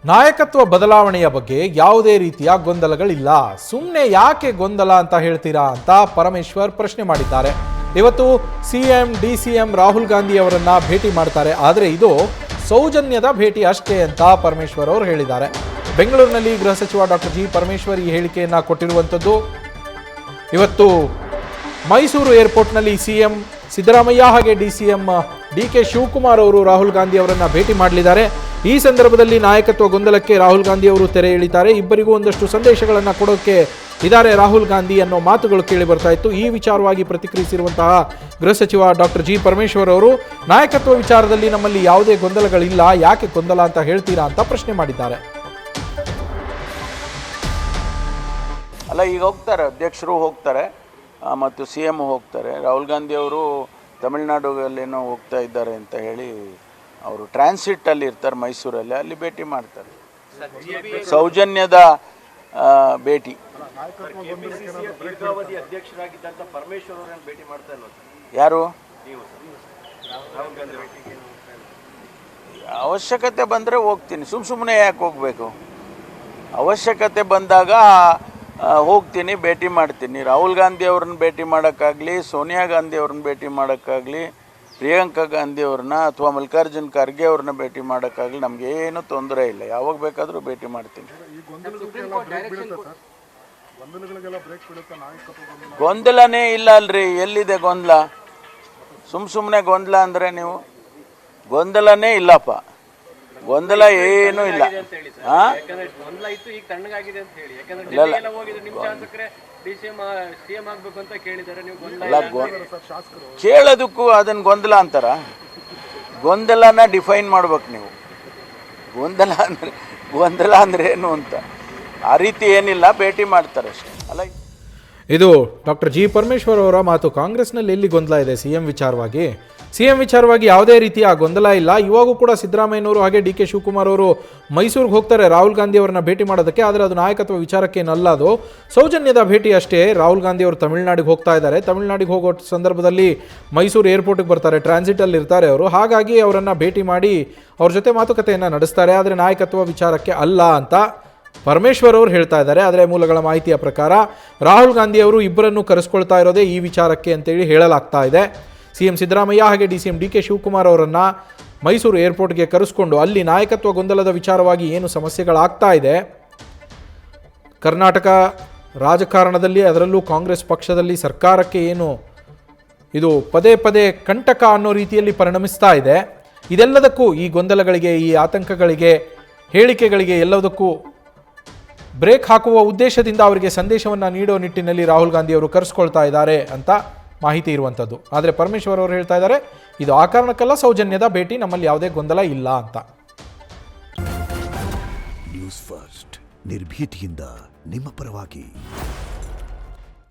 ನಾಯಕತ್ವ ಬದಲಾವಣೆಯ ಬಗ್ಗೆ ಯಾವುದೇ ರೀತಿಯ ಗೊಂದಲಗಳಿಲ್ಲ. ಸುಮ್ಮನೆ ಯಾಕೆ ಗೊಂದಲ ಅಂತ ಹೇಳ್ತೀರಾ ಅಂತ ಪರಮೇಶ್ವರ್ ಪ್ರಶ್ನೆ ಮಾಡಿದ್ದಾರೆ. ಇವತ್ತು ಸಿಎಂ ಡಿಸಿಎಂ ರಾಹುಲ್ ಗಾಂಧಿ ಅವರನ್ನ ಭೇಟಿ ಮಾಡ್ತಾರೆ. ಆದರೆ ಇದು ಸೌಜನ್ಯದ ಭೇಟಿ ಅಷ್ಟೇ ಅಂತ ಪರಮೇಶ್ವರ್ ಅವರು ಹೇಳಿದ್ದಾರೆ. ಬೆಂಗಳೂರಿನಲ್ಲಿ ಗೃಹ ಸಚಿವ ಡಾಕ್ಟರ್ ಜಿ ಪರಮೇಶ್ವರ್ ಈ ಹೇಳಿಕೆಯನ್ನ ಕೊಟ್ಟಿರುವಂಥದ್ದು. ಇವತ್ತು ಮೈಸೂರು ಏರ್ಪೋರ್ಟ್ನಲ್ಲಿ ಸಿಎಂ ಸಿದ್ದರಾಮಯ್ಯ ಹಾಗೆ ಡಿಸಿಎಂ ಡಿಕೆ ಶಿವಕುಮಾರ್ ಅವರು ರಾಹುಲ್ ಗಾಂಧಿ ಅವರನ್ನ ಭೇಟಿ ಮಾಡಲಿದ್ದಾರೆ. ಈ ಸಂದರ್ಭದಲ್ಲಿ ನಾಯಕತ್ವ ಗೊಂದಲಕ್ಕೆ ರಾಹುಲ್ ಗಾಂಧಿ ಅವರು ತೆರೆ ಎಳಿತಾರೆ. ಇಬ್ಬರಿಗೂ ಒಂದಷ್ಟು ಸಂದೇಶಗಳನ್ನು ಕೊಡೋಕೆ ಇದ್ದಾರೆ ರಾಹುಲ್ ಗಾಂಧಿ ಅನ್ನೋ ಮಾತುಗಳು ಕೇಳಿ ಬರ್ತಾ ಇತ್ತು. ಈ ವಿಚಾರವಾಗಿ ಪ್ರತಿಕ್ರಿಯಿಸಿರುವಂತಹ ಗೃಹ ಸಚಿವ ಡಾಕ್ಟರ್ ಜಿ ಪರಮೇಶ್ವರ್ ಅವರು ನಾಯಕತ್ವ ವಿಚಾರದಲ್ಲಿ ನಮ್ಮಲ್ಲಿ ಯಾವುದೇ ಗೊಂದಲಗಳಿಲ್ಲ, ಯಾಕೆ ಗೊಂದಲ ಅಂತ ಹೇಳ್ತೀರಾ ಅಂತ ಪ್ರಶ್ನೆ ಮಾಡಿದ್ದಾರೆ. ಅಲ್ಲ, ಈಗ ಹೋಗ್ತಾರೆ, ಅಧ್ಯಕ್ಷರು ಹೋಗ್ತಾರೆ ಮತ್ತು ಸಿ ಎಮ್ ಹೋಗ್ತಾರೆ. ರಾಹುಲ್ ಗಾಂಧಿ ಅವರು ತಮಿಳುನಾಡಲ್ಲೇನೋ ಹೋಗ್ತಾ ಇದ್ದಾರೆ ಅಂತ ಹೇಳಿ ಅವರು ಟ್ರಾನ್ಸಿಟಲ್ಲಿ ಇರ್ತಾರೆ ಮೈಸೂರಲ್ಲಿ, ಅಲ್ಲಿ ಭೇಟಿ ಮಾಡ್ತಾರೆ. ಸೌಜನ್ಯದ ಭೇಟಿ. ಯಾರು ಅವಶ್ಯಕತೆ ಬಂದರೆ ಹೋಗ್ತೀನಿ, ಸುಮ್ಮನೆ ಯಾಕೆ ಹೋಗಬೇಕು? ಅವಶ್ಯಕತೆ ಬಂದಾಗ ಹೋಗ್ತೀನಿ, ಭೇಟಿ ಮಾಡ್ತೀನಿ. ರಾಹುಲ್ ಗಾಂಧಿ ಅವ್ರನ್ನ ಭೇಟಿ ಮಾಡೋಕ್ಕಾಗಲಿ, ಸೋನಿಯಾ ಗಾಂಧಿ ಅವ್ರನ್ನ ಭೇಟಿ ಮಾಡೋಕ್ಕಾಗಲಿ, ಪ್ರಿಯಾಂಕಾ ಗಾಂಧಿ ಅವ್ರನ್ನ ಅಥವಾ ಮಲ್ಲಿಕಾರ್ಜುನ್ ಖರ್ಗೆ ಅವ್ರನ್ನ ಭೇಟಿ ಮಾಡೋಕ್ಕಾಗಲಿ ನಮಗೇನು ತೊಂದರೆ ಇಲ್ಲ. ಯಾವಾಗ ಬೇಕಾದರೂ ಭೇಟಿ ಮಾಡ್ತೀನಿ. ಗೊಂದಲನೇ ಇಲ್ಲ ಅಲ್ರಿ, ಎಲ್ಲಿದೆ ಗೊಂದಲ? ಸುಮ್ಮನೆ ಗೊಂದಲ ಅಂದರೆ ನೀವು ಗೊಂದಲನೇ ಇಲ್ಲಪ್ಪ, ಗೊಂದಲ ಏನೂ ಇಲ್ಲ. ಕೇಳೋದಕ್ಕೂ ಅದನ್ನ ಗೊಂದಲ ಅಂತಾರ? ಗೊಂದಲನ ಡಿಫೈನ್ ಮಾಡ್ಬೇಕು ನೀವು. ಗೊಂದಲ ಅಂದ್ರೆ ಏನು ಅಂತ ಆ ರೀತಿ ಏನಿಲ್ಲ, ಭೇಟಿ ಮಾಡ್ತಾರೆ ಅಷ್ಟೇ. ಅಲ್ಲ, ಇದು ಡಾಕ್ಟರ್ ಜಿ ಪರಮೇಶ್ವರ್ ಅವರ ಮಾತು. ಕಾಂಗ್ರೆಸ್ನಲ್ಲಿ ಎಲ್ಲಿ ಗೊಂದಲ ಇದೆ? ಸಿಎಂ ವಿಚಾರವಾಗಿ ಯಾವುದೇ ರೀತಿಯ ಗೊಂದಲ ಇಲ್ಲ. ಇವಾಗೂ ಕೂಡ ಸಿದ್ದರಾಮಯ್ಯನವರು ಹಾಗೆ ಡಿ ಕೆ ಶಿವಕುಮಾರ್ ಅವರು ಮೈಸೂರಿಗೆ ಹೋಗ್ತಾರೆ ರಾಹುಲ್ ಗಾಂಧಿ ಅವರನ್ನ ಭೇಟಿ ಮಾಡೋದಕ್ಕೆ. ಆದರೆ ಅದು ನಾಯಕತ್ವ ವಿಚಾರಕ್ಕೇನಲ್ಲ, ಅದು ಸೌಜನ್ಯದ ಭೇಟಿ ಅಷ್ಟೇ. ರಾಹುಲ್ ಗಾಂಧಿ ಅವರು ತಮಿಳುನಾಡಿಗೆ ಹೋಗ್ತಾ ಇದ್ದಾರೆ. ತಮಿಳುನಾಡಿಗೆ ಹೋಗೋ ಸಂದರ್ಭದಲ್ಲಿ ಮೈಸೂರು ಏರ್ಪೋರ್ಟ್ಗೆ ಬರ್ತಾರೆ, ಟ್ರಾನ್ಸಿಟಲ್ಲಿ ಇರ್ತಾರೆ ಅವರು. ಹಾಗಾಗಿ ಅವರನ್ನು ಭೇಟಿ ಮಾಡಿ ಅವ್ರ ಜೊತೆ ಮಾತುಕತೆಯನ್ನು ನಡೆಸ್ತಾರೆ. ಆದರೆ ನಾಯಕತ್ವ ವಿಚಾರಕ್ಕೆ ಅಲ್ಲ ಅಂತ ಪರಮೇಶ್ವರ್ ಅವರು ಹೇಳ್ತಾ ಇದ್ದಾರೆ. ಆದರೆ ಮೂಲಗಳ ಮಾಹಿತಿಯ ಪ್ರಕಾರ ರಾಹುಲ್ ಗಾಂಧಿ ಅವರು ಇಬ್ಬರನ್ನು ಕರೆಸ್ಕೊಳ್ತಾ ಇರೋದೇ ಈ ವಿಚಾರಕ್ಕೆ ಅಂತೇಳಿ ಹೇಳಲಾಗ್ತಾ ಇದೆ. ಸಿಎಂ ಸಿದ್ದರಾಮಯ್ಯ ಹಾಗೆ ಡಿಸಿಎಂ ಡಿ ಕೆ ಶಿವಕುಮಾರ್ ಅವರನ್ನು ಮೈಸೂರು ಏರ್ಪೋರ್ಟ್ಗೆ ಕರೆಸ್ಕೊಂಡು ಅಲ್ಲಿ ನಾಯಕತ್ವ ಗೊಂದಲದ ವಿಚಾರವಾಗಿ ಏನು ಸಮಸ್ಯೆಗಳಾಗ್ತಾ ಇದೆ, ಕರ್ನಾಟಕ ರಾಜಕಾರಣದಲ್ಲಿ ಅದರಲ್ಲೂ ಕಾಂಗ್ರೆಸ್ ಪಕ್ಷದಲ್ಲಿ ಸರ್ಕಾರಕ್ಕೆ ಏನು ಇದು ಪದೇ ಪದೇ ಕಂಟಕ ಅನ್ನೋ ರೀತಿಯಲ್ಲಿ ಪರಿಣಮಿಸ್ತಾ ಇದೆ, ಇದೆಲ್ಲದಕ್ಕೂ ಈ ಗೊಂದಲಗಳಿಗೆ, ಈ ಆತಂಕಗಳಿಗೆ, ಹೇಳಿಕೆಗಳಿಗೆ ಎಲ್ಲದಕ್ಕೂ ಬ್ರೇಕ್ ಹಾಕುವ ಉದ್ದೇಶದಿಂದ ಅವರಿಗೆ ಸಂದೇಶವನ್ನು ನೀಡೋ ನಿಟ್ಟಿನಲ್ಲಿ ರಾಹುಲ್ ಗಾಂಧಿ ಅವರು ಕರೆಸ್ಕೊಳ್ತಾ ಇದ್ದಾರೆ ಅಂತ ಮಾಹಿತಿ ಇರುವಂಥದ್ದು. ಆದರೆ ಪರಮೇಶ್ವರ್ ಅವರು ಹೇಳ್ತಾ ಇದ್ದಾರೆ ಇದು ಆ ಕಾರಣಕ್ಕಲ್ಲ, ಸೌಜನ್ಯದ ಭೇಟಿ, ನಮ್ಮಲ್ಲಿ ಯಾವುದೇ ಗೊಂದಲ ಇಲ್ಲ ಅಂತ. ನ್ಯೂಸ್ ಫಸ್ಟ್ ನಿರ್ಭೀತಿಯಿಂದ ನಿಮ್ಮ ಪರವಾಗಿ.